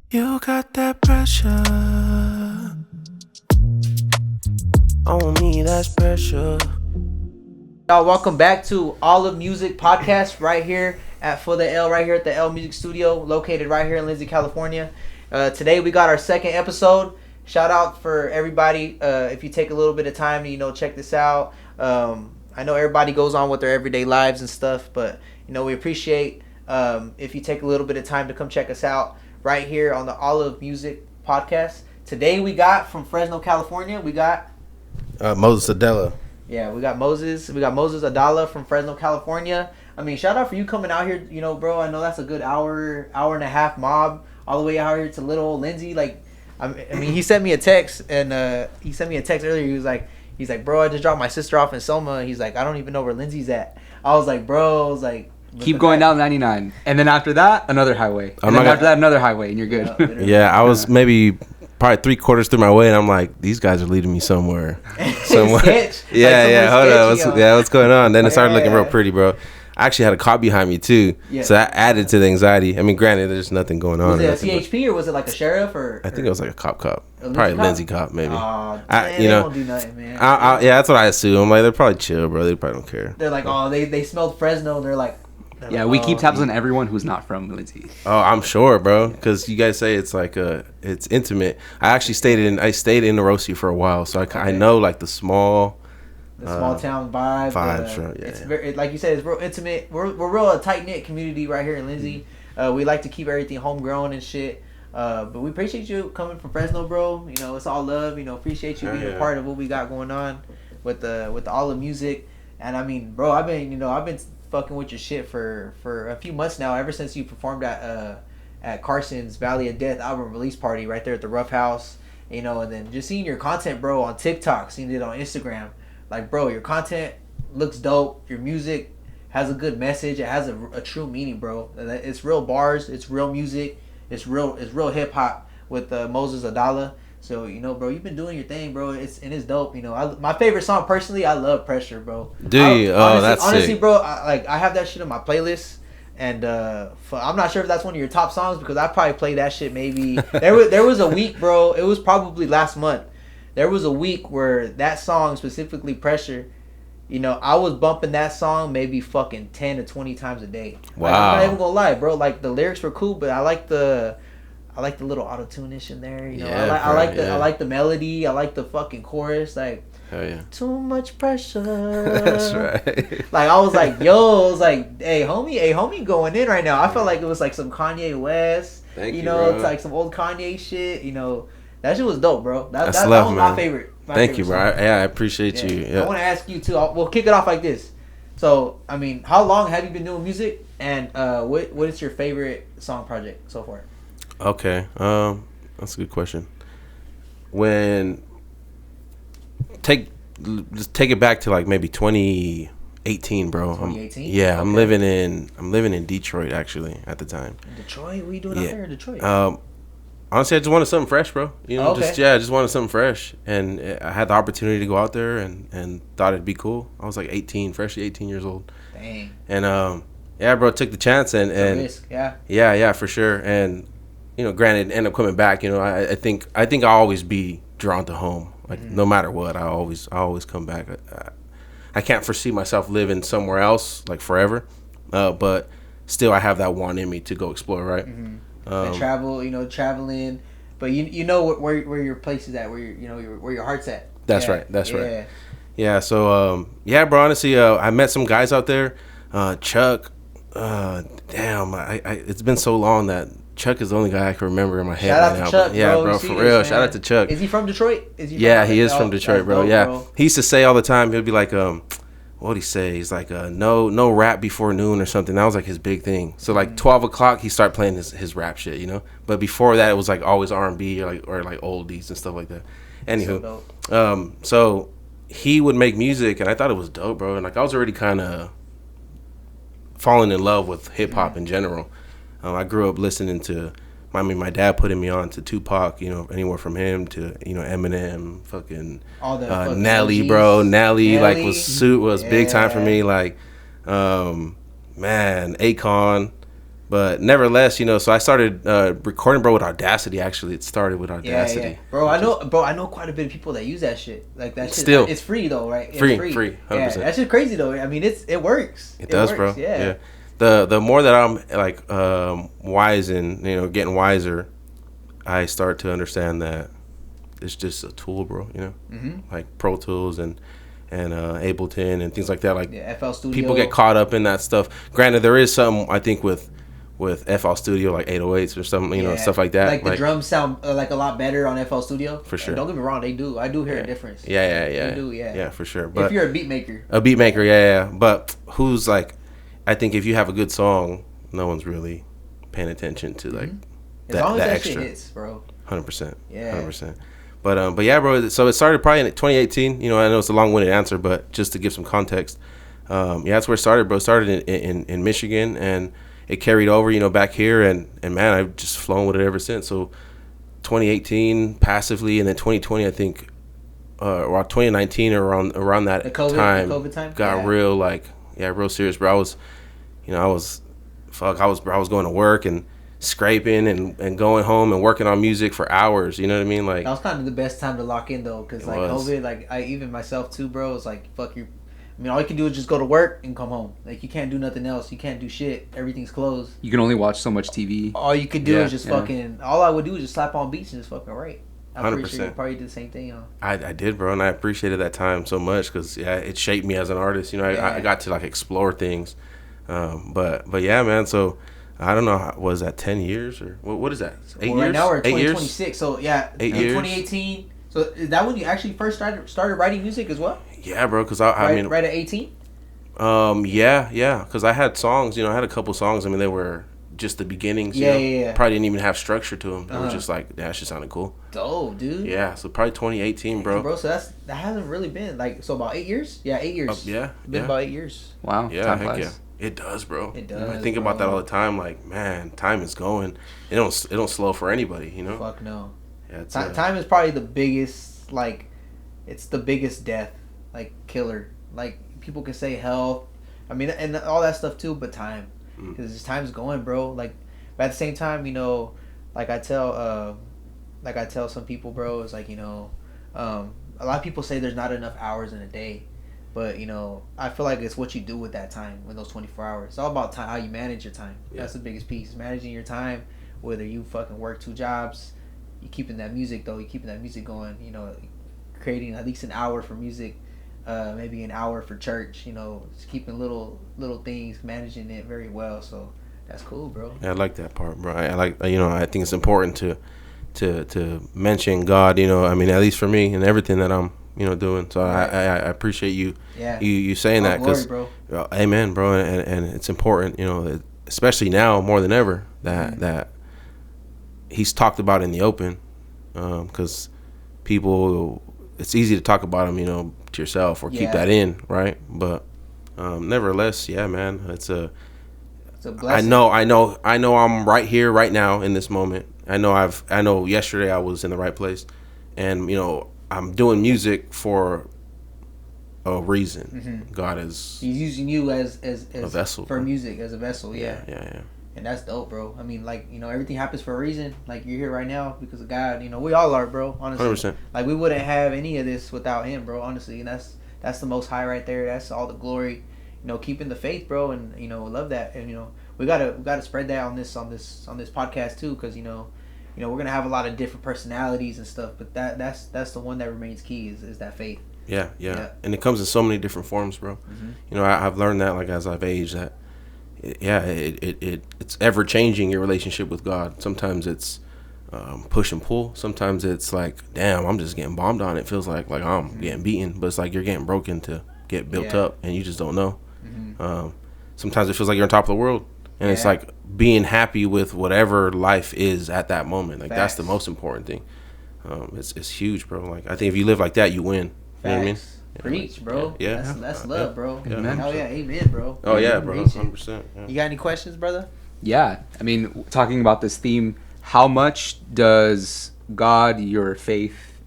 You got that pressure on me, that's pressure. Y'all, welcome back to OliveMusic podcast right here at For the L, right here at the L Music Studio, located right here in Lindsay, California. Today we got our second episode. Shout out for everybody. If you take a little bit of time to check this out. I know everybody goes on with their everyday lives and stuff, but we appreciate if you take a little bit of time to come check us out right here on the OliveMusic podcast. Today we got from Fresno, California. We got Moses Adela. Yeah, we got Moses. We got Moses Adala from Fresno, California. I mean, shout out for you coming out here, bro. I know that's a good hour and a half mob all the way out here to little old Lindsay. Like, I mean, he sent me a text earlier. He was like, bro, I just dropped my sister off in Selma. He's like, I don't even know where Lindsay's at. I was like, keep going down 99, and then after that, another highway, and then after that, another highway, and you're good. Yeah, I was maybe probably 3/4 through my way, and I'm like, these guys are leading me somewhere. Sketch. Yeah, hold on. What's going on? Then it started looking real pretty, bro. I actually had a cop behind me too, so that added to the anxiety. I mean, granted, there's nothing going on. Was it a CHP or was it like a sheriff or? I think it was like a cop. Probably Lindsay cop, maybe. They don't do nothing, man. Yeah, that's what I assume. I'm like, they're probably chill, bro. They probably don't care. They're like, they smelled Fresno. They're like. Yeah, we keep tabs on everyone who's not from Lindsay. Oh, I'm sure, bro. Because you guys say it's like it's intimate. I actually stayed in the Rosie for a while, so I know like the small town vibe. Right, yeah. It's very, like you said, it's real intimate. We're real a tight knit community right here in Lindsay. We like to keep everything homegrown and shit. But we appreciate you coming from Fresno, bro. It's all love. Appreciate you being a part of what we got going on with the OliveMusic. And I mean, bro, I've been fucking with your shit for a few months now, ever since you performed at Carson's Valley of Death album release party right there at the Rough House, and then just seeing your content, bro, on TikTok, seeing it on Instagram. Like, bro, your content looks dope. Your music has a good message. It has a true meaning, bro. It's real bars. It's real music. It's real hip hop with Moses Adala. So, bro, you've been doing your thing, bro. It's dope. My favorite song, personally, I love Pressure, bro. Do you? Honestly, sick. Bro, I have that shit on my playlist. And I'm not sure if that's one of your top songs, because I probably play that shit maybe. There was a week, bro. It was probably last month. There was a week where that song, specifically Pressure, I was bumping that song maybe fucking 10 to 20 times a day. Wow. Like, I'm not even gonna lie, bro. Like, the lyrics were cool, but I like the little auto-tune-ish in there. I like the melody. I like the fucking chorus. Like, hell yeah. Too much pressure. That's right. Like, I was like, hey homie going in right now. I felt like it was like some Kanye West. Thank you, bro. It's like some old Kanye shit. That shit was dope, bro. That was man. my favorite. Thank you, bro. I appreciate you. Yeah. I want to ask you too. We'll kick it off like this. So, I mean, how long have you been doing music, and what is your favorite song project so far? Okay, that's a good question. Just take it back to like maybe 2018, bro. 2018. Yeah, okay. I'm living in Detroit actually at the time. In Detroit, what are you doing out there in Detroit? Honestly, I just wanted something fresh, bro. Okay. just wanted something fresh, and I had the opportunity to go out there and thought it'd be cool. I was like 18, freshly 18 years old. Dang. And yeah, bro, took the chance and risk, yeah. Yeah, for sure. And granted, end up coming back. I think I'll always be drawn to home. Like, no matter what, I always come back. I can't foresee myself living somewhere else like forever, but still, I have that want in me to go explore, right? And travel, traveling, but where your place is at, where your heart's at. That's right. Yeah. So bro. Honestly, I met some guys out there. Chuck. Damn, it's been so long that Chuck is the only guy I can remember in my head right now. Chuck, yeah, bro, for real. Shout out to Chuck. Is he from Detroit? He is from Detroit, bro. Dope, yeah, bro. He used to say all the time. He'd be like, what'd he say? He's like, no rap before noon or something. That was like his big thing. So like 12 o'clock, he started playing his rap shit, But before that, it was like always R&B or like oldies and stuff like that. Anywho, so he would make music, and I thought it was dope, bro. And like I was already kind of falling in love with hip hop in general. I grew up listening to. My dad putting me on to Tupac, anywhere from him to, Eminem, fucking all the Nelly, OGs. bro. Nelly, like was big time for me. Like, man, Akon, But nevertheless, so I started recording, bro, with Audacity. Actually, it started with Audacity. Yeah. Bro, I know quite a bit of people that use that shit. Like that shit. Still, it's free though, right? It's free, 100%. Yeah, that's just crazy though. I mean, it works. It does, works, bro. Yeah. The more that I'm like wise and getting wiser, I start to understand that it's just a tool, bro. Like Pro Tools and Ableton and things like that. Like FL Studio. People get caught up in that stuff. Granted, there is some I think with FL Studio, like 808s or something, stuff like that. Like the drums sound like a lot better on FL Studio. For sure. And don't get me wrong, they do. I do hear a difference. Yeah. They do, Yeah, for sure. But if you're a beat maker. Yeah. But who's like, I think if you have a good song, no one's really paying attention to like as long as that extra. shit hits, bro. 100%. Yeah. 100%. But yeah, bro. So it started probably in 2018. I know it's a long-winded answer, but just to give some context, that's where it started, bro. It started in Michigan, and it carried over, back here, and man, I've just flown with it ever since. So 2018 passively, and then 2020, I think, or 2019 or around that the COVID time got real real serious, bro. I was going to work and scraping and going home and working on music for hours. You know what I mean? Like that was kind of the best time to lock in though, because like COVID, like I even myself too, bro. It's like fuck you. I mean, all you can do is just go to work and come home. Like you can't do nothing else. You can't do shit. Everything's closed. You can only watch so much TV. All you could do is just fucking. All I would do is just slap on beats and just fucking write. I'm 100%. pretty sure you probably did the same thing, huh? I did, bro, and I appreciated that time so much because it shaped me as an artist. I got to like explore things, but yeah, man. So I don't know, was that 10 years or what is that? 8 years? Right now we're at 8 years? 2026. So yeah, 8 years. 2018. So is that when you actually first started writing music as well? Yeah, bro. Because I mean, right at 18. Yeah. Because I had songs. I had a couple songs. I mean, they were just the beginnings. Yeah. Probably didn't even have structure to them. They were just like, that shit sounded cool. Dope, dude. Yeah. So probably 2018, bro. Bro, so that hasn't really been like about 8 years. Yeah, 8 years. Been about 8 years. Wow. Yeah. Time Heck flies. yeah. It does, bro. It does. I think about that all the time. Like, man, time is going. It don't slow for anybody. Fuck no. Yeah. Time is probably the biggest. Like, it's the biggest death. Like killer. Like people can say health. I mean, and all that stuff too, but time, because time's going, bro. Like, but at the same time, like I tell some people, bro, it's like a lot of people say there's not enough hours in a day. But, I feel like it's what you do with that time, with those 24 hours. It's all about time, how you manage your time. Yeah. That's the biggest piece. Managing your time, whether you fucking work 2 jobs, you keeping that music, though. You keeping that music going, creating at least an hour for music, maybe an hour for church, just keeping little things, managing it very well. So that's cool, bro. Yeah, I like that part, bro. I like, I think it's important to mention God, I mean, at least for me and everything that I'm doing. So I appreciate you saying that, because amen, bro. And it's important, especially now more than ever that he's talked about in the open, because people, it's easy to talk about him, to yourself or keep that in, right? But nevertheless, yeah, man, it's a blessing. I know I'm right here right now in this moment. I know yesterday I was in the right place, and I'm doing music for a reason. God He's using you as a vessel for music, as a vessel. Yeah. And that's dope, bro. I mean, like, everything happens for a reason. Like, you're here right now because of God. We all are, bro. Honestly, 100%. Like, we wouldn't have any of this without Him, bro. Honestly, and that's the Most High right there. That's all the glory. Keeping the faith, bro, and love that. And we gotta spread that on this podcast too, because we're gonna have a lot of different personalities and stuff, but that's the one that remains key is that faith. Yeah. And it comes in so many different forms, bro. I've learned that, like, as I've aged, that it's ever changing, your relationship with God. Sometimes it's push and pull. Sometimes it's like, damn, I'm just getting bombed on. It feels like I'm getting beaten, but it's like you're getting broken to get built up, and you just don't know. Sometimes it feels like you're on top of the world, and it's like being happy with whatever life is at that moment. Like, that's the most important thing. It's huge, bro. Like, I think if you live like that, you win. You know what I mean? Preach, bro. Yeah. That's love, bro. Amen. Oh yeah, amen, bro. Oh yeah, bro. 100%. You got any questions, brother? Yeah, I mean, talking about this theme, how much does God, your faith,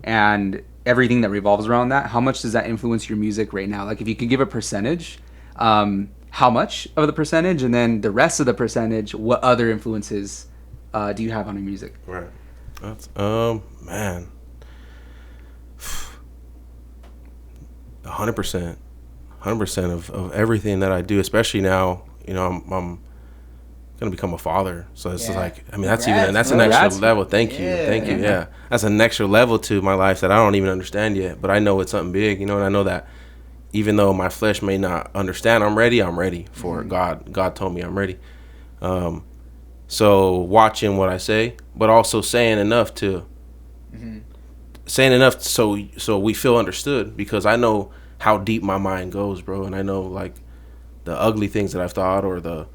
and everything that revolves around that, how much does that influence your music right now? Like, if you could give a percentage, how how much of the percentage, and then the rest of the percentage, what other influences do you have on your music? Right. That's man, 100%, 100% of everything that I do, especially now. You know, I'm gonna become a father, so it's like, I mean, that's Congrats, that's bro. an extra Congrats. level. Thank you. Yeah, that's an extra level to my life that I don't even understand yet, but I know it's something big, you know, and I know that even though my flesh may not understand, I'm ready for it. God told me I'm ready. So watching what I say, but also saying enough so we feel understood, because I know how deep my mind goes, bro, and I know like the ugly things that I've thought, or the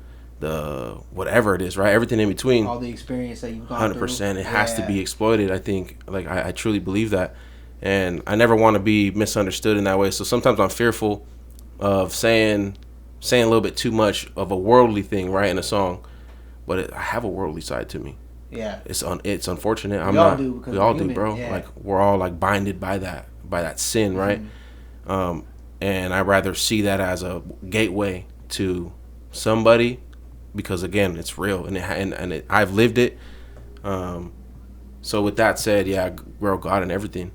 whatever it is, right? Everything in between. All the experience that you've gone 100%. It has to be exploited. I think, like, I truly believe that, and I never want to be misunderstood in that way. So sometimes I'm fearful of saying a little bit too much of a worldly thing, right, in a song, but I have a worldly side to me. Yeah. It's unfortunate. We all do, because we all we're do, human, bro. yeah. Like, we're all like binded by that sin, right? And I rather see that as a gateway to somebody, because again, it's real, and I've lived it. So with that said, yeah, bro, God and everything.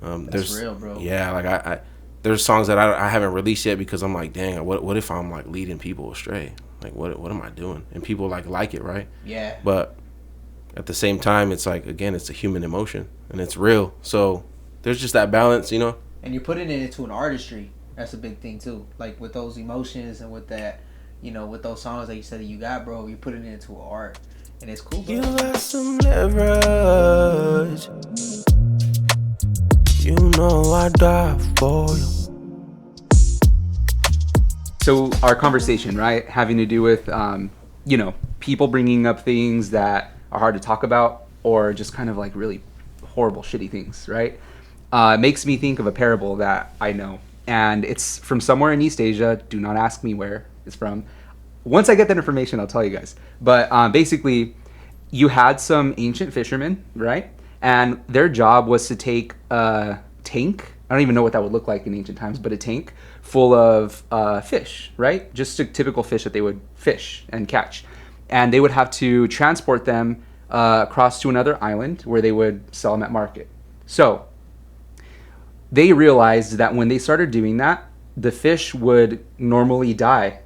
That's real, bro. Yeah, like I there's songs that I haven't released yet, because I'm like, dang, what if I'm like leading people astray? Like, what am I doing? And people like it, right? Yeah. But at the same time, it's like, again, it's a human emotion, and it's real. So there's just that balance, you know. And you're putting it into an artistry. That's a big thing too. Like with those emotions and with that, you know, with those songs that you said that you got, bro, you're putting it into art, and it's cool, bro. You got some leverage. You know I die for you. So our conversation, right, having to do with, you know, people bringing up things that are hard to talk about, or just kind of like really horrible, shitty things, right? Makes me think of a parable that I know, and it's from somewhere in East Asia. Do not ask me where it's from. Once I get that information, I'll tell you guys. But basically, you had some ancient fishermen, right? And their job was to take a tank. I don't even know what that would look like in ancient times, but a tank full of fish, right? Just a typical fish that they would fish and catch. And they would have to transport them across to another island where they would sell them at market. So they realized that when they started doing that, the fish would normally die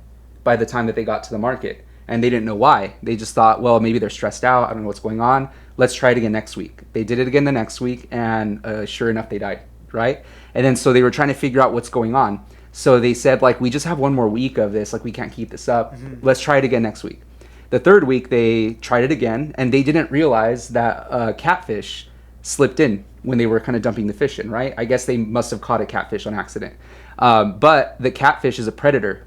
by the time that they got to the market. And they didn't know why. They just thought, well, maybe they're stressed out. I don't know what's going on. Let's try it again next week. They did it again the next week, and sure enough, they died, right? And then so they were trying to figure out what's going on. So they said, like, we just have one more week of this. Like, we can't keep this up. Let's try it again next week. The third week, they tried it again, and they didn't realize that catfish slipped in when they were kind of dumping the fish in, right? I guess they must have caught a catfish on accident. But the catfish is a predator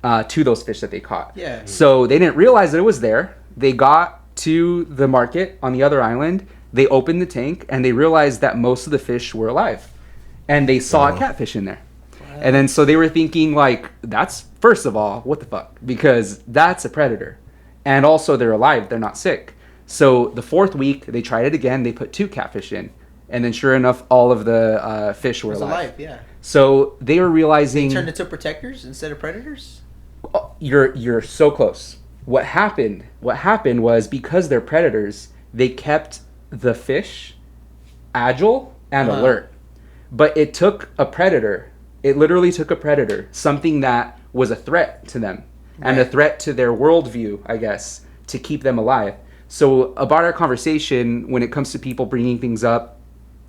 to those fish that they caught. Yeah. So they didn't realize that it was there. They got to the market on the other island. They opened the tank, and they realized that most of the fish were alive. And they saw a catfish in there. And then so they were thinking, like, that's, first of all, what the fuck? Because that's a predator. And also they're alive. They're not sick. So the fourth week, they tried it again. They put 2 catfish in. And then sure enough, all of the fish were alive. Yeah. So they were realizing... They turned into protectors instead of predators? Oh, you're so close. What happened was, because they're predators, they kept the fish agile and alert. But it took a predator. It literally took a predator, something that was a threat to them and a threat to their worldview, I guess, to keep them alive. So about our conversation, when it comes to people bringing things up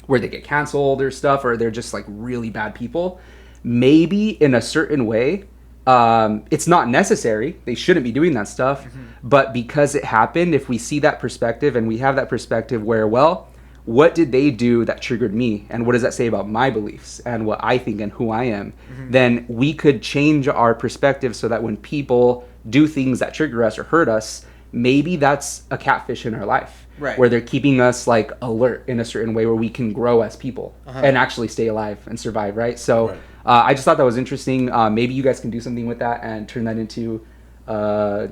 where they get canceled or stuff, or they're just like really bad people, maybe in a certain way, it's not necessary. They shouldn't be doing that stuff. But because it happened, if we see that perspective and we have that perspective where, well, what did they do that triggered me? And what does that say about my beliefs and what I think and who I am? Then we could change our perspective so that when people do things that trigger us or hurt us, maybe that's a catfish in our life. Right. Where they're keeping us like alert in a certain way where we can grow as people and actually stay alive and survive, right? So I just thought that was interesting. Maybe you guys can do something with that and turn that into a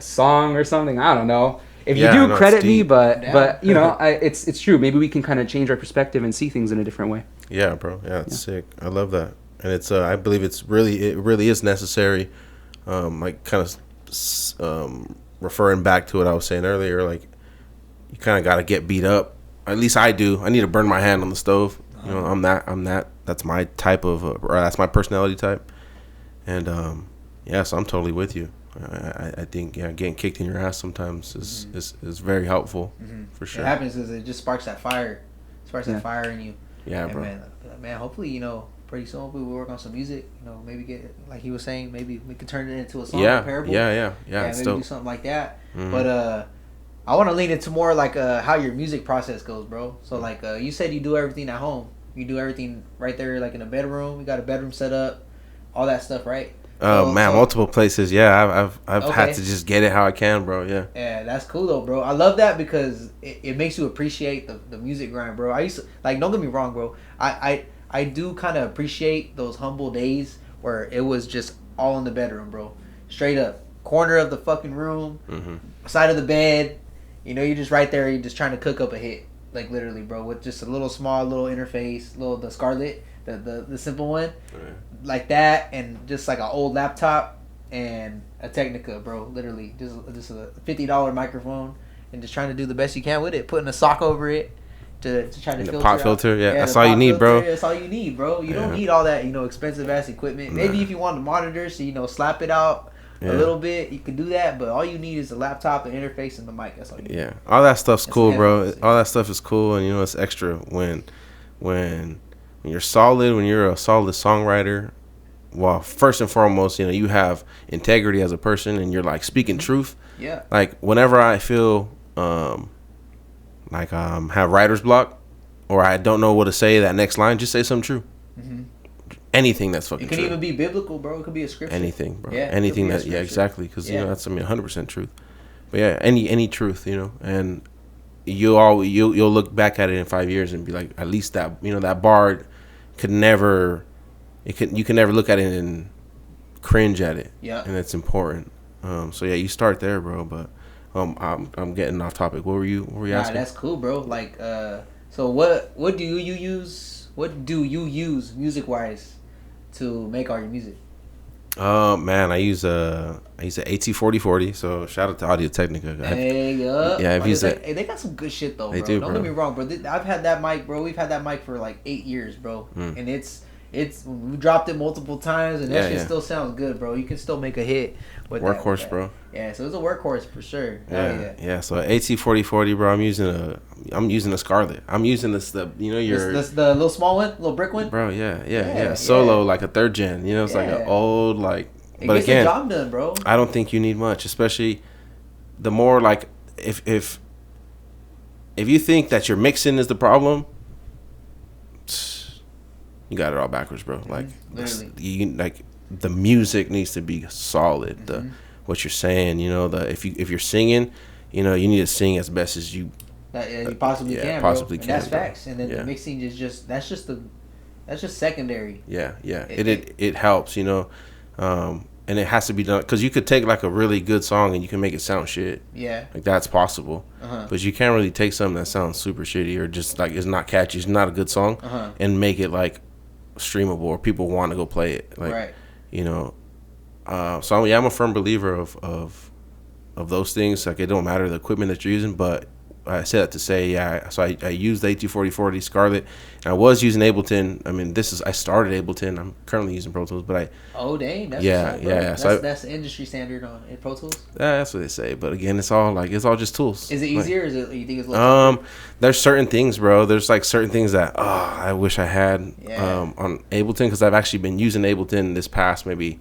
song or something. I don't know. If you do, credit me, but you know, it's true. Maybe we can kind of change our perspective and see things in a different way. Yeah, bro. Yeah, it's sick. I love that, and it's I believe it really is necessary like kind of referring back to what I was saying earlier, like you kind of got to get beat up. At least I do. I need to burn my hand on the stove. You know, I'm that. That's my type of, or that's my personality type. And yeah, so I'm totally with you. I think getting kicked in your ass sometimes is very helpful for sure. It happens because it just sparks that fire, that fire in you. Yeah, and bro. Man, hopefully pretty soon hopefully we'll work on some music. Maybe get, like he was saying, maybe we could turn it into a song. Comparable. Yeah. Maybe do something like that. But I want to lean into more like how your music process goes, bro. So like you said, you do everything at home. You do everything right there, like in a bedroom. You got a bedroom set up, all that stuff, right? Multiple places. Yeah, I've had to just get it how I can, bro. Yeah. Yeah, that's cool though, bro. I love that because it makes you appreciate the music grind, bro. I used to, like, don't get me wrong, bro. I do kind of appreciate those humble days where it was just all in the bedroom, bro. Straight up, corner of the fucking room, side of the bed. You're just right there. You're just trying to cook up a hit, like literally, bro, with just a little interface, the Scarlett, the simple one. Right. Like that, and just like an old laptop and a Technica, bro. Literally, just a $50 microphone, and just trying to do the best you can with it. Putting a sock over it to try to filter. Pop filter, yeah, that's all you need, bro. That's all you need, bro. You don't need all that, expensive ass equipment. Maybe if you want the monitors, so slap it out a little bit, you can do that. But all you need is a laptop, the interface, and the mic. That's all you need. Yeah, all that stuff's cool, bro. All that stuff is cool, and it's extra when you're solid, when you're a solid songwriter. Well, first and foremost, you have integrity as a person, and you're like speaking truth. Yeah. Like whenever I feel have writer's block, or I don't know what to say that next line, just say something true. Anything that's fucking true. It can even be biblical, bro. It could be a scripture. Anything, bro. Yeah. Anything that, exactly, because that's 100% truth. But yeah, any truth, and you'll look back at it in 5 years and be like, at least that that bar could never. You can never look at it and cringe at it. Yeah. And it's important. So yeah, you start there, bro. But I'm getting off topic. What were you asking? That's cool, bro. Like so what do you use? What do you use music wise to make all your music? Man, I use a AT4040. So shout out to Audio Technica. Yeah, they got some good shit though, bro. Don't get me wrong, bro. I've had that mic, bro. We've had that mic for like 8 years, bro. And it's we dropped it multiple times, and that shit still sounds good, bro. You can still make a hit with workhorse, that. bro. Yeah, so it's a workhorse for sure. Yeah. So AT4040, bro. I'm using a Scarlett. I'm using the little small one, little brick one, bro. Yeah. Solo, like a 3rd gen. It's like an old like. It gets the job done, bro. I don't think you need much, especially the more like if you think that your mixing is the problem. You got it all backwards, bro. Like, the music needs to be solid. What you're saying, if you're singing, you need to sing as best as you possibly can, possibly bro. can. And that's facts. And then the mixing is just secondary. Yeah. It helps, and it has to be done because you could take like a really good song and you can make it sound shit. Yeah, like that's possible. But you can't really take something that sounds super shitty or just like it's not catchy, it's not a good song, and make it like streamable or people want to go play it, like right. So I'm a firm believer of those things. Like it don't matter the equipment that you're using, but I said that to say so I used the AT4040 Scarlett, and I was using Ableton. I mean, I started Ableton. I'm currently using Pro Tools, but dang, that's that's the industry standard in Pro Tools. That's what they say, but again, it's all just tools. Is it easier? Or is it, you think it's a little there's certain things, bro. There's like certain things that I wish I had on Ableton, because I've actually been using Ableton this past maybe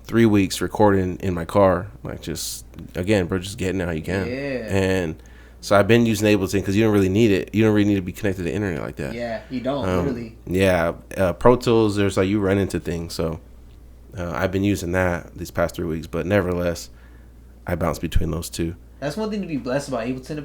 3 weeks recording in my car, like just again, bro, just getting it how you can. And so I've been using Ableton because you don't really need it. You don't really need to be connected to the internet like that. Yeah, you don't, literally. Yeah, Pro Tools, there's like you run into things. So I've been using that these past 3 weeks, but nevertheless, I bounce between those two. That's one thing to be blessed about Ableton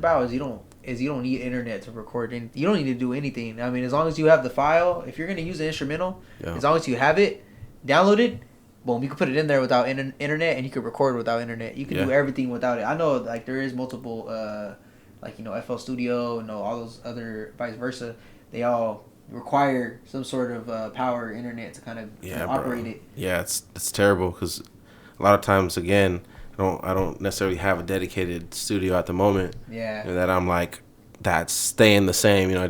is you don't need internet to record. You don't need to do anything. I mean, as long as you have the file, if you're gonna use an instrumental, as long as you have it downloaded, boom, you can put it in there without internet, and you can record without internet. You can do everything without it. I know, like there is multiple. FL Studio, all those other vice versa, they all require some sort of power internet to kind of operate it. Yeah, it's terrible because a lot of times, again, I don't necessarily have a dedicated studio at the moment. Yeah. And that I'm like, that's staying the same. You know, I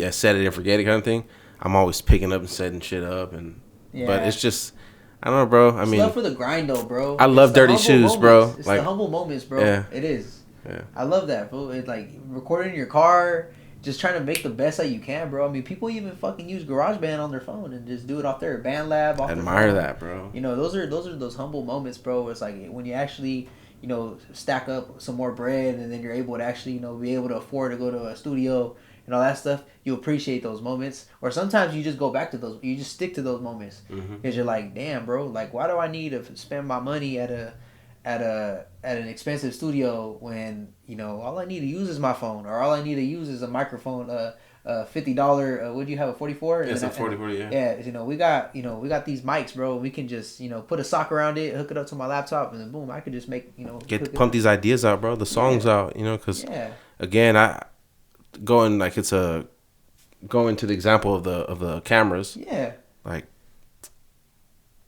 set it and forget it kind of thing. I'm always picking up and setting shit up, but it's just, I don't know, bro. I mean, love for the grind though, bro. I love dirty shoes, bro. It's like the humble moments, bro. Yeah. It is. Yeah. I love that, bro. It's like recording in your car, just trying to make the best that you can, bro. I mean, people even fucking use GarageBand on their phone and just do it off their BandLab. Off Admire that, bro. You know, those are those humble moments, bro. It's like when you actually, you know, stack up some more bread and then you're able to actually, you know, be able to afford to go to a studio and all that stuff. You appreciate those moments, or sometimes you just go back to those. You just stick to those moments because you're like, damn, bro. Like, why do I need to spend my money at an expensive studio when, you know, all I need to use is my phone, or all I need to use is a microphone. $50. What do you have, a 44? It's a 44, yeah. Yeah, you know, we got these mics, bro. We can just, you know, put a sock around it, hook it up to my laptop, and then boom, I could just make, you know, pump these ideas out, bro. The songs out, you know, because again, going to the example of the cameras. Yeah. Like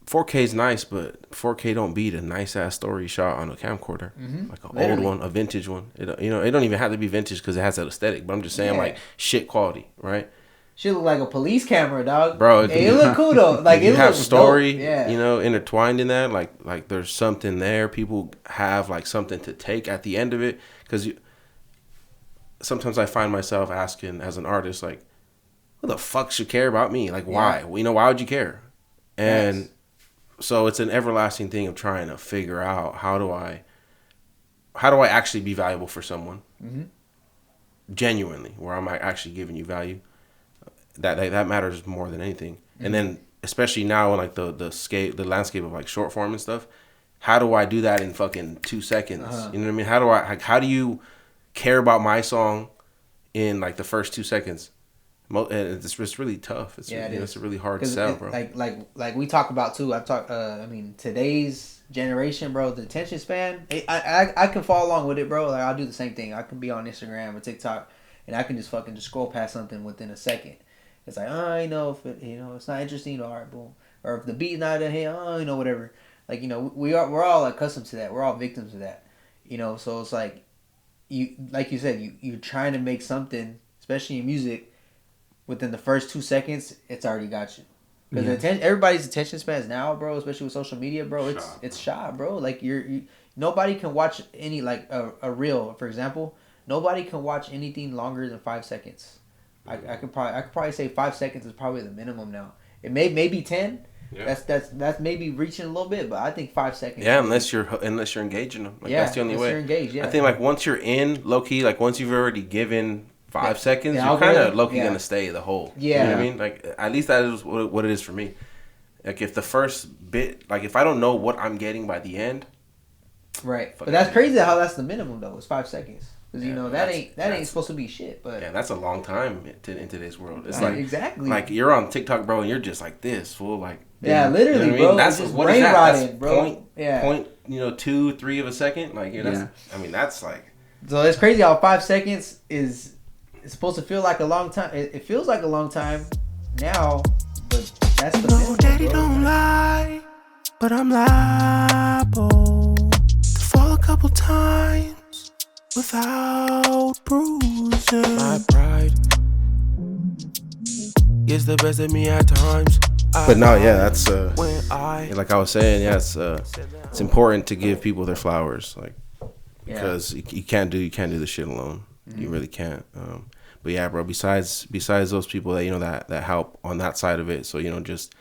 4K is nice, but 4K don't beat a nice ass story shot on a camcorder, like an old one, a vintage one. It, you know, it don't even have to be vintage because it has that aesthetic. But I'm just saying, like, shit quality, right? Shit look like a police camera, dog. Bro, it look cool though. Like, you it have story, dope. you know, intertwined in that. Like there's something there. People have like something to take at the end of it. Because sometimes I find myself asking as an artist, like, who the fuck should care about me? Like, why? Well, you know, why would you care? And so it's an everlasting thing of trying to figure out how do I actually be valuable for someone, genuinely, where I'm actually giving you value. That matters more than anything. And then especially now in like the landscape of like short form and stuff, how do I do that in fucking 2 seconds? You know what I mean? How do you care about my song in like the first 2 seconds? And it's really tough. It's a really hard sell, bro. Like we talk about too. I mean, today's generation, bro. The attention span. I can follow along with it, bro. Like, I'll do the same thing. I can be on Instagram or TikTok, and I can just fucking just scroll past something within a second. It's like, I know if it, you know, it's not interesting. All right, boom. Or if the beat's not in here, you know, whatever. Like, you know, we're all accustomed to that. We're all victims of that. You know, so it's like you said, you're trying to make something, especially in music. Within the first 2 seconds, it's already got you. Because everybody's attention spans now, bro, especially with social media, bro, it's shot, bro. Like, nobody can watch any, like a reel, for example. Nobody can watch anything longer than 5 seconds. I could probably say 5 seconds is probably the minimum now. It may be 10. Yeah. That's maybe reaching a little bit, but I think 5 seconds. Yeah, unless you're engaging them. Like, that's the only way. You're engaged, yeah. I think like once you're in, low key, like once you've already given 5 seconds, you're kind of low-key gonna stay the whole. Yeah. You know what I mean? Like, at least that is what it is for me. Like, if the first bit, like, if I don't know what I'm getting by the end. Right. But that's crazy how that's the minimum, though. It's 5 seconds. Because, you know, that ain't supposed to be shit. But yeah, that's a long time in today's world. It's like, exactly. Like, you're on TikTok, bro, and you're just like this, fool. Like, yeah, literally, you know what I mean? Bro. That's just what is that? Rotted, that's point, 2, 3 of a second. Like, you know, I mean, that's like. So it's crazy how 5 seconds is. It's supposed to feel like a long time. It feels like a long time now, but that's the No, daddy don't lie, but I'm liable to fall a couple times without bruising. My pride gets the best of me at times. But no, yeah, that's like I was saying, it's important to give people their flowers, like, because you can't do the shit alone. You really can't. But yeah, bro, besides those people that, you know, that help on that side of it, so, you know, just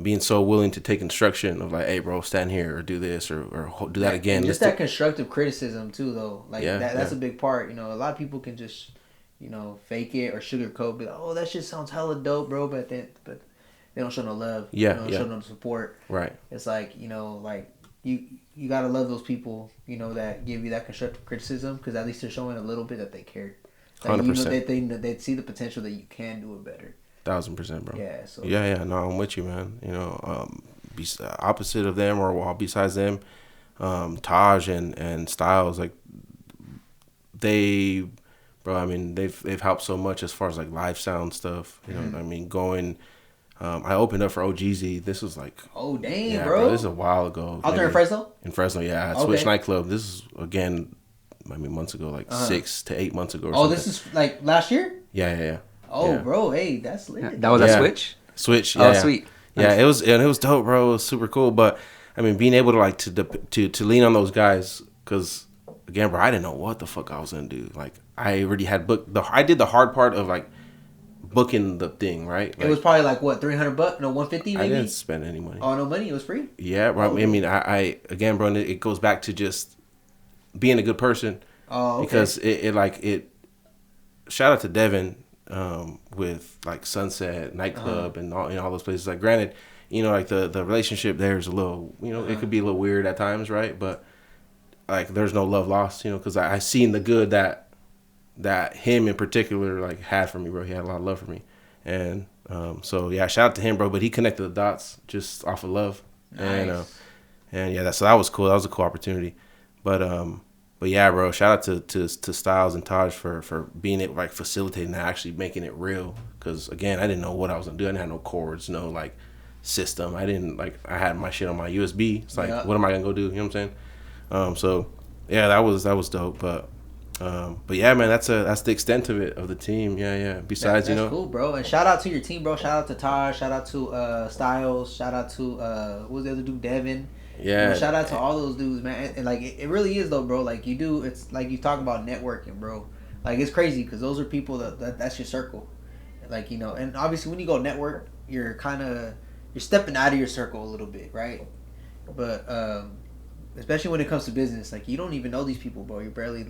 being so willing to take instruction of like, hey, bro, stand here or do this or do that again. And just that constructive criticism too, though. Like, that's a big part. You know, a lot of people can just, you know, fake it or sugarcoat, be like, oh, that shit sounds hella dope, bro, but they don't show no love. Yeah, they don't show no support. Right. It's like, you know, like you gotta love those people, you know, that give you that constructive criticism, because at least they're showing a little bit that they care. Like, 100%. You know, they see the potential that you can do it better. 1000%, bro. Yeah. So. Yeah. No, I'm with you, man. You know, opposite of them or besides them, Taj and Styles, like bro. I mean, they've helped so much as far as like live sound stuff. You know, what I mean, going. I opened up for OGZ. This was like, Oh dang, yeah, bro. This is a while ago. Out there in Fresno? In Fresno, yeah. At Switch Nightclub. This is, again, months ago, like 6 to 8 months ago or something. This is like last year? Yeah. Oh, yeah. Bro, hey, that's lit. That was at Switch? Switch, yeah. Oh, sweet. Yeah, Nice. it was dope, bro. It was super cool. But, I mean, being able to, like, to lean on those guys, because, again, bro, I didn't know what the fuck I was going to do. Like, I already had booked, I did the hard part of, like, booking the thing, right? Like, it was probably like what, $300? No, $150 maybe. I didn't spend any money. Oh, no money. It was free. Yeah, bro. I mean, I again, bro. It goes back to just being a good person. Oh, okay. Because it. Shout out to Devin, with like Sunset Nightclub and all those places. Like, granted, like the relationship there is a little, it could be a little weird at times, right? But like, there's no love lost, because I seen the good that him in particular like had for me, bro. He had a lot of love for me, and so yeah, shout out to him, bro. But he connected the dots just off of love, Nice. and yeah, so that was cool. That was a cool opportunity, but yeah, bro. Shout out to Styles and Taj for being it, like, facilitating that, actually making it real. Because again, I didn't know what I was gonna do. I didn't have no cords, no like system. I had my shit on my USB. It's like, what am I gonna go do? You know what I'm saying? So yeah, that was dope, but yeah, man, that's the extent of it, of the team. Yeah. Besides, that's cool, bro. And shout out to your team, bro. Shout out to Taj. Shout out to Styles. Shout out to what was the other dude, Devin. Yeah. Shout out to all those dudes, man. And like, it really is though, bro. Like, it's like you talk about networking, bro. Like, it's crazy because those are people that's your circle. Like, and obviously when you go network, you're stepping out of your circle a little bit, right? But especially when it comes to business, like, you don't even know these people, bro. You're barely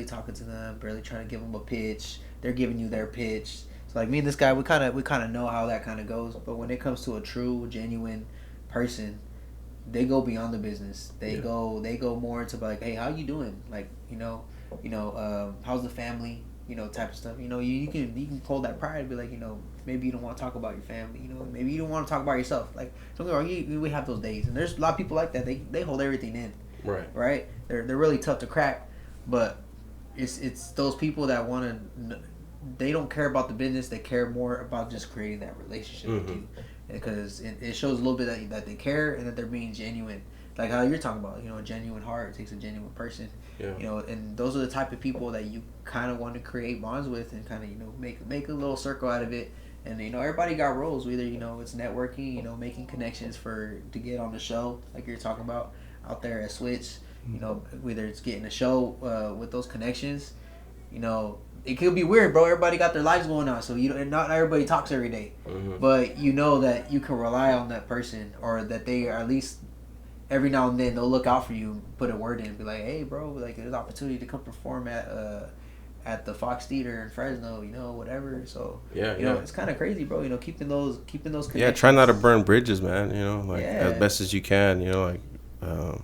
talking to them, barely trying to give them a pitch. They're giving you their pitch. So like, me and this guy, we kind of know how that kind of goes. But when it comes to a true, genuine person, they go beyond the business. They go more into like, hey, how you doing? Like, how's the family? Type of stuff. You can hold that pride and be like, maybe you don't want to talk about your family. Maybe you don't want to talk about yourself. Like, don't get me wrong, we have those days, and there's a lot of people like that. They hold everything in. Right. They're really tough to crack, but it's those people that want to. They don't care about the business. They care more about just creating that relationship with you. Because it shows a little bit that they care and that they're being genuine, like how you're talking about. A genuine heart takes a genuine person. And those are the type of people that you kind of want to create bonds with and kind of make a little circle out of it. And everybody got roles. Whether it's networking, making connections to get on the show, like you're talking about out there at Switch. Whether it's getting a show with those connections. It could be weird, bro. Everybody got their lives going on, so and not everybody talks every day. But that you can rely on that person, or that they are at least every now and then they'll look out for you and put a word in and be like, hey, bro, like, there's an opportunity to come perform at the Fox Theater in Fresno, whatever. So it's kind of crazy, bro. Keeping those connections. Yeah, try not to burn bridges, man. As best as you can.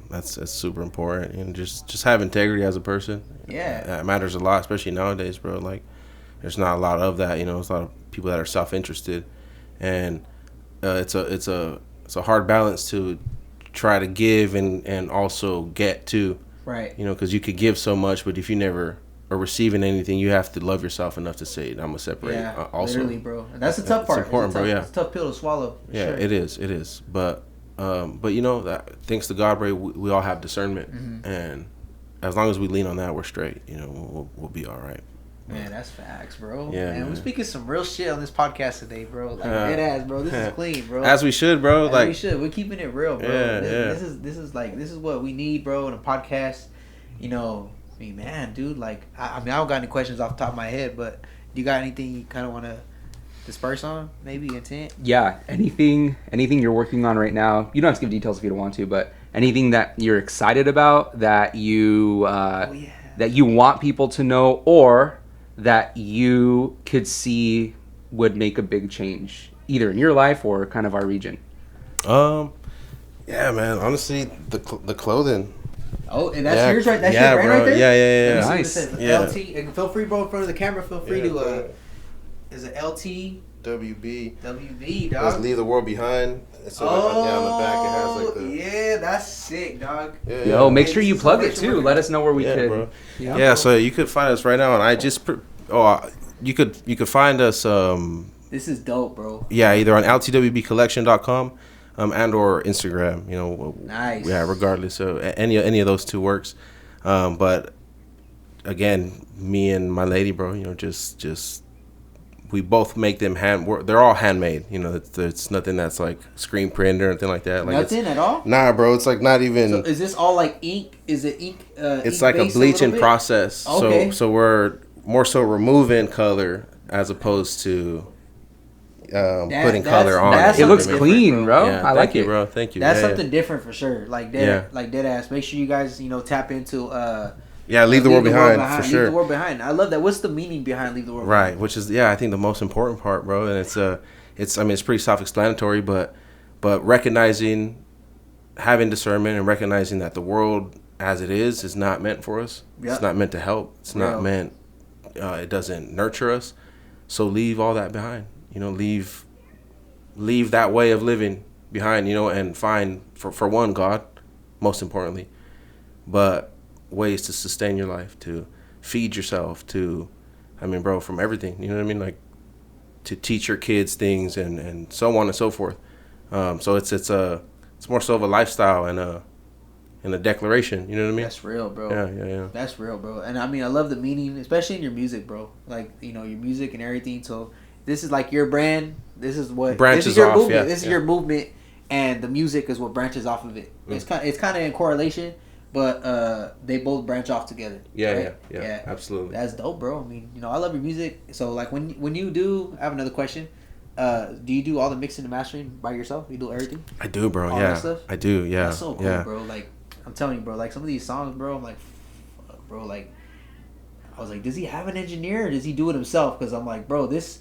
That's super important. And just have integrity as a person. Yeah, that matters a lot, especially nowadays, bro. Like, there's not a lot of that. There's a lot of people that are self-interested, and it's a hard balance to try to give and also get too. Right. Because you could give so much, but if you never are receiving anything, you have to love yourself enough to say, I'm gonna separate. Yeah, also, literally, bro. And that's the tough part. It's important, bro. Yeah, it's a tough pill to swallow. Yeah, sure. It is. But that thanks to God, bro, we all have discernment, and as long as we lean on that, we're straight. We'll be all right. Man, that's facts, bro. Yeah, man. We're speaking some real shit on this podcast today, bro. Like, dead ass, bro. This is clean, bro. As we should, bro. As like we should. We're keeping it real, bro. This is what we need, bro, in a podcast. Man, dude. Like, I don't got any questions off the top of my head, but you got anything you kind of want to disperse on? Maybe intent? Yeah. Anything you're working on right now? You don't have to give details if you don't want to, but anything that you're excited about that you that you want people to know, or that you could see would make a big change, either in your life or kind of our region? Yeah, man. Honestly, the clothing. Oh, and that's yours, right? That's your brand, bro. right there. Yeah. Nice. LT. And feel free, bro, in front of the camera. Feel free to. Is it LT? WB, dog. Let's leave the world behind. So down the back, it has like the. Yeah, that's sick, dog. Yeah, Yo, make sure you plug it too. Let us know where we could. Bro. Yeah, so you could find us right now, and you could find us This is dope, bro. Yeah, either on ltwbcollection.com and or Instagram. Nice. Yeah, regardless. So any of those two works. But again, me and my lady, bro, just we both make them they're all handmade. It's nothing that's like screen print or anything like that. Like Nothing at all? Nah, bro. It's like not even. So is this all like ink? Is it ink? It's like a bleaching process. Okay. So we're more so removing color as opposed to putting color on that's it. It looks something clean, different, bro. Yeah, I like thank you, it, bro. Thank you. That's Yeah, something different for sure. Like dead, like dead ass. Make sure you guys, tap into. leave the world behind for Leave sure. the world behind. I love that. What's the meaning behind leave the world Right, behind? which is I think the most important part, bro. And it's pretty self-explanatory, but recognizing, having discernment, and recognizing that the world as it is not meant for us. Yep. It's not meant to help. It's not meant. It doesn't nurture us. So leave all that behind. Leave that way of living behind. And find for one God, most importantly, but ways to sustain your life, to feed yourself, bro, from everything. You know what I mean? Like to teach your kids things and so on and so forth. So it's more so of a lifestyle and a declaration. You know what I mean? That's real, bro. Yeah. That's real, bro. And I love the meaning, especially in your music, bro. Like your music and everything. So this is like your brand. This is what branches this is your off. movement. Yeah, this is your movement, and the music is what branches off of it. It's kind of in correlation, but they both branch off together. Yeah, right? yeah, absolutely. That's dope, bro. I love your music. So like when you do, I have another question. Do you do all the mixing and mastering by yourself? You do everything? I do, bro. All Yeah, that stuff? I do. Yeah, That's so cool, bro. Like I'm telling you, bro. Like some of these songs, bro. I'm like, fuck, bro. Like I was like, does he have an engineer or does he do it himself? Because I'm like, bro, this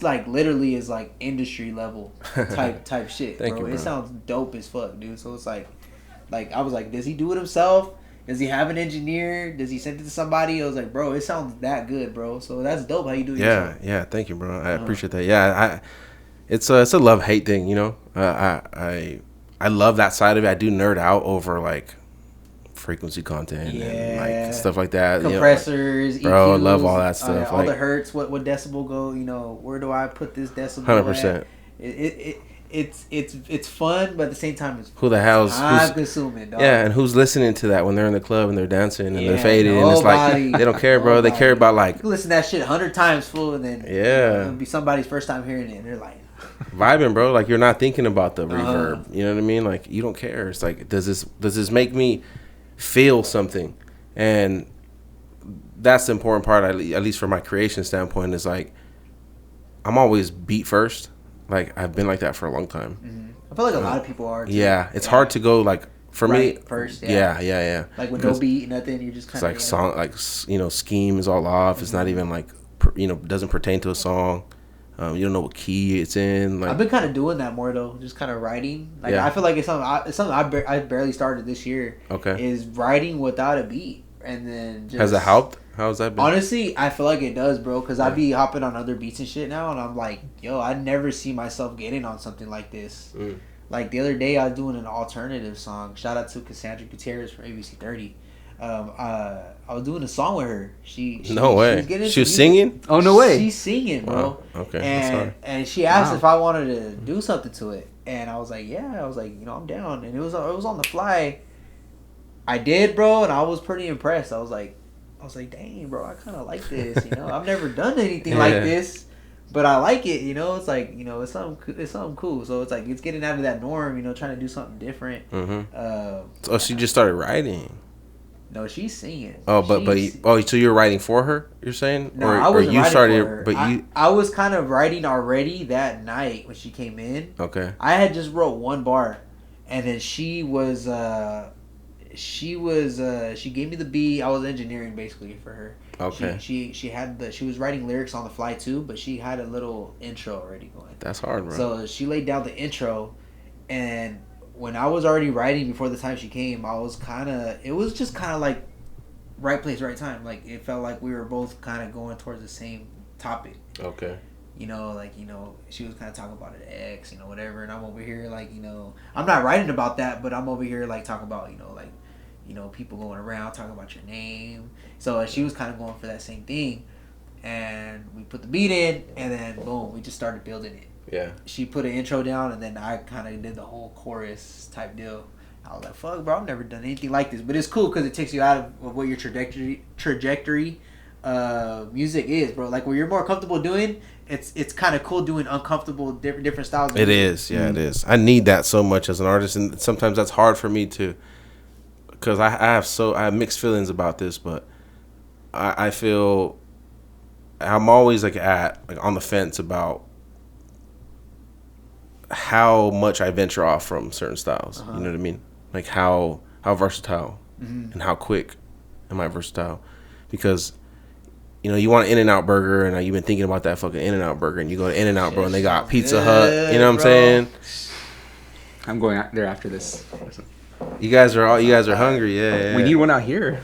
like literally is like industry level type shit, Thank bro. you, bro. It sounds dope as fuck, dude. So it's like I was like, does he do it himself? Does he have an engineer? Does he send it to somebody? I was like, bro, it sounds that good, bro. So that's dope how you do it yourself. Yeah. Thank you, bro. I appreciate that. Yeah, it's a love-hate thing, I love that side of it. I do nerd out over like frequency content and like stuff like that. Compressors, bro, I EQs, love all that stuff. all the hertz, what decibel go? Where do I put this decibel? 100%. It's fun, but at the same time, it's Who the hell's time consuming, dog. Yeah, and who's listening to that when they're in the club and they're dancing and they're Yeah, faded and it's like nobody. they don't care, bro. They care about like You can listen to that shit 100 times full, and then it'll be somebody's first time hearing it, and they're like, vibing, bro. Like you're not thinking about the reverb. You know what I mean? Like you don't care. It's like does this make me feel something? And that's the important part, at least from my creation standpoint, is like I'm always beat first. Like I've been like that for a long time. mm-hmm. I feel like a lot of people are. Too. Yeah, it's hard to go like for me first. Yeah. Like with no beat, nothing. You're just kind of like song, like scheme is all off. It's not even like doesn't pertain to a song. You don't know what key it's in. Like I've been kind of doing that more though, just kind of writing. Like I feel like it's something I barely started this year. Okay, is writing without a beat, and then just, has it helped? How's that been? Honestly, I feel like it does, bro. Because I be hopping on other beats and shit now, and I'm like, yo, I never see myself getting on something like this. Like the other day, I was doing an alternative song. Shout out to Cassandra Gutierrez from ABC 30. I was doing a song with her. She no way. She was singing? Oh, no way. She's singing, bro. Wow. Okay. And she asked if I wanted to do something to it, and I was like, yeah. I was like, I'm down. And it was on the fly. I did, bro, and I was pretty impressed. I was like, dang, bro, I kind of like this. I've never done anything like this, but I like it. It's like, it's something cool. So it's like it's getting out of that norm. Trying to do something different. So she just started writing. No, she's singing. Oh, so you're writing for her? You're saying? No, I wasn't you writing started, for her. but I was kind of writing already that night when she came in. Okay. I had just wrote one bar, and then she gave me the beat. I was engineering basically for her. Okay. She was writing lyrics on the fly too, but she had a little intro already going. That's hard, bro. So she laid down the intro, and when I was already writing before the time she came, it was just kind of like right place, right time. Like it felt like we were both kind of going towards the same topic. Okay. She was kind of talking about an ex, whatever, and I'm over here like, I'm not writing about that, but I'm over here like talking about, people going around talking about your name. So she was kind of going for that same thing, and we put the beat in, and then boom, we just started building it. Yeah. She put an intro down, and then I kind of did the whole chorus type deal. I was like, fuck, bro, I've never done anything like this. But it's cool because it takes you out of what your trajectory music is, bro. Like, what you're more comfortable doing, it's kind of cool doing uncomfortable, different styles of It music. is, yeah, it is. I need that so much as an artist, and sometimes that's hard for me to, because I have mixed feelings about this, but I feel I'm always like on the fence about how much I venture off from certain styles. You know what I mean? Like how versatile and how quick am I versatile? Because you want an In-N-Out burger, and you've been thinking about that fucking In-N-Out burger, and you go to In-N-Out, bro, and they got Pizza Hut. You know what I'm saying? I'm going out there after this. You guys are hungry, yeah. We need one out here.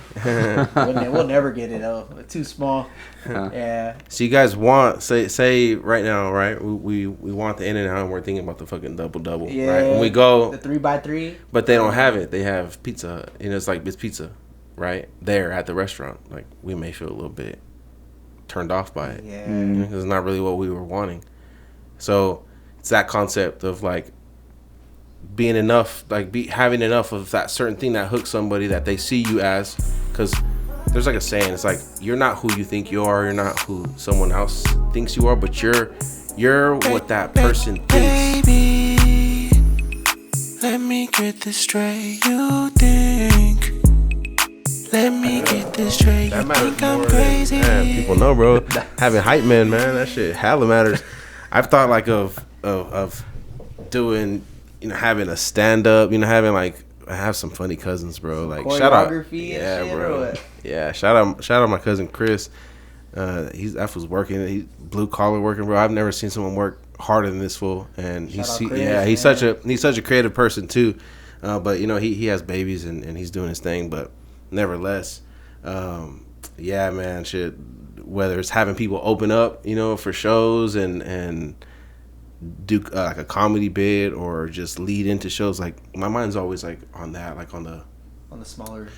We'll never get it though. It's too small. Yeah. So you guys want say right now, right? We want the In-N-Out, and we're thinking about the fucking double, Yeah. right? When we go the 3x3. But they don't have it. They have Pizza Hut, and it's like it's pizza, right? There at the restaurant, like we may feel a little bit turned off by it. Yeah. Because it's not really what we were wanting. So it's that concept of like being enough, like having enough of that certain thing that hooks somebody that they see you as. Because there's like a saying, it's like you're not who you think you are, you're not who someone else thinks you are, but you're what that person thinks. Baby, let me get this straight. You think? Let me get this straight. That You matters think I'm more crazy? than people know, bro. Having hype man, that shit hella matters. I've thought like of doing, having a stand up, having like I have some funny cousins, bro. Like shout out, Choreography and yeah, shit, bro. or what? Yeah, shout out my cousin Chris. That was working. He blue collar working, bro. I've never seen someone work harder than this fool. And Shout out Chris, he's such a creative person too. But he has babies and he's doing his thing. But nevertheless, yeah, man, shit. Whether it's having people open up, for shows and do like a comedy bit or just lead into shows, like my mind's always like on that, like on the smaller,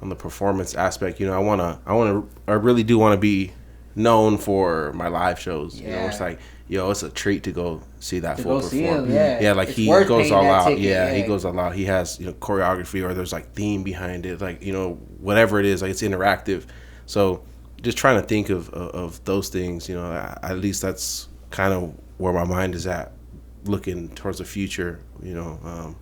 on the performance aspect. I really do want to be known for my live shows. Yeah. It's like, it's a treat to go see that fool go see perform. him, yeah. Like It's he worth goes paying all that out. ticket, yeah. He goes all out. He has choreography, or there's like theme behind it, like whatever it is, like it's interactive. So just trying to think of those things. At least that's kind of where my mind is at, looking towards the future. and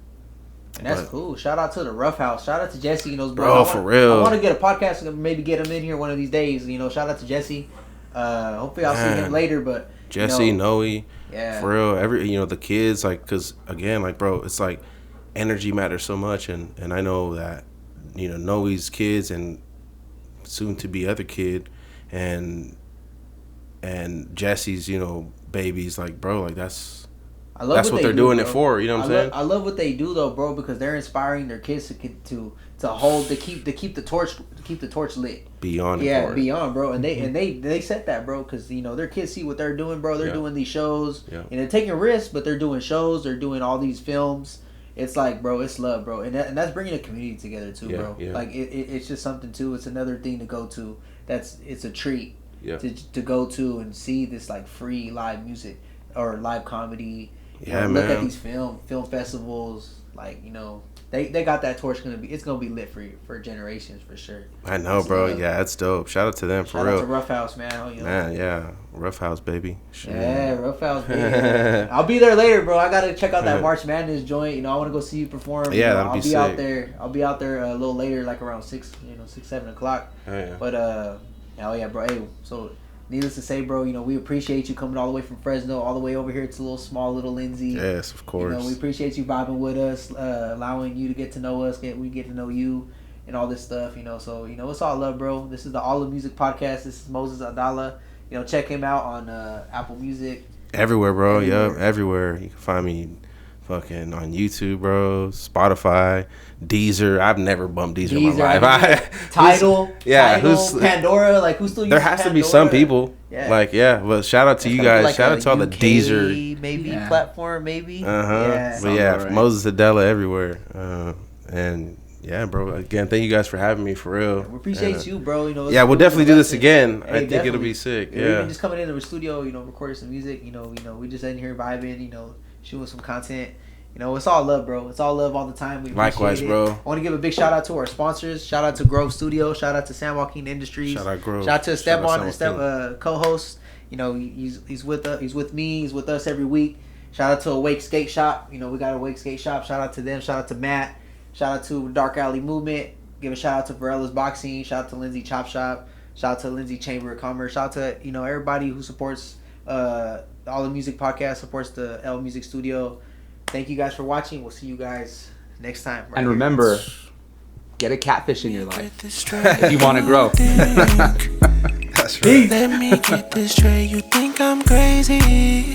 that's cool. Shout out to the Rough House. Shout out to Jesse and those Bro, bros. for real. I want to get a podcast and maybe get him in here one of these days. Shout out to Jesse. Hopefully I'll see him later. But Jesse, Noe, yeah, for real. The kids, like, because again, like, bro, it's like energy matters so much, and I know that Noe's kids and soon to be other kid and Jesse's babies, like, bro, like that's what they're doing it for. You know what I'm saying? I love what they do though, bro, because they're inspiring their kids to keep the torch lit. Beyond, bro, and they set that, bro, because their kids see what they're doing, bro. They're doing these shows, and they're taking risks, but they're doing shows. They're doing all these films. It's like, bro, it's love, bro, and that's bringing a community together too, bro. Yeah. Like it's just something too. It's another thing to go to. It's a treat to go to and see this like free live music or live comedy. Look at these film festivals, like they got that torch. It's gonna be lit for generations for sure. I know, bro. Yeah, it's dope. Shout out to them for real. Shout out to Rough House, man. Man, yeah, Rough House, baby. Yeah, Rough House, baby. I'll be there later, bro. I gotta check out that March Madness joint. I want to go see you perform. Yeah, that'll be sick. I'll be out there a little later, like around 7 o'clock. Oh, yeah. But hell yeah, bro. Hey, so needless to say, bro, we appreciate you coming all the way from Fresno, all the way over here to little Lindsay. Yes, of course. We appreciate you vibing with us, allowing you to get to know us, we get to know you, and all this stuff. So it's all love, bro. This is the OliveMusic podcast. This is Moses Adala. Check him out on Apple Music. Everywhere, bro. Yup, everywhere. You can find me fucking on YouTube, bro. Spotify, Deezer. I've never bumped Deezer in my life. Tidal, who's Pandora? Like, who still uses There has Pandora? to be some people. Yeah. Like, but shout out to you guys. Like shout out to all the UK Deezer platform, maybe. Yeah. Yeah. But yeah, right. Moses Adela everywhere. And Yeah, bro. Again, thank you guys for having me, for real. We appreciate you, bro. You know. Yeah, we'll definitely do this again. Hey, I think definitely. it'll be sick. Yeah. Even just coming into the studio, recording some music. We just in here vibing. Shooting some content. It's all love, bro. It's all love all the time. We Likewise, it. bro. I want to give a big shout out to our sponsors. Shout out to Grove Studio. Shout out to San Joaquin Industries. Shout out Grove. Shout out to Esteban, co-host. He's with us. He's with me. He's with us every week. Shout out to Awake Skate Shop. We got Awake Skate Shop. Shout out to them. Shout out to Matt. Shout out to Dark Alley Movement. Give a shout out to Varella's Boxing. Shout out to Lindsay Chop Shop. Shout out to Lindsay Chamber of Commerce. Shout out to everybody who supports the OliveMusic podcast, supports the L Music Studio. Thank you guys for watching. We'll see you guys next time. And remember, get a catfish in your life if you want to grow. That's right. Let me get this straight. You think I'm crazy?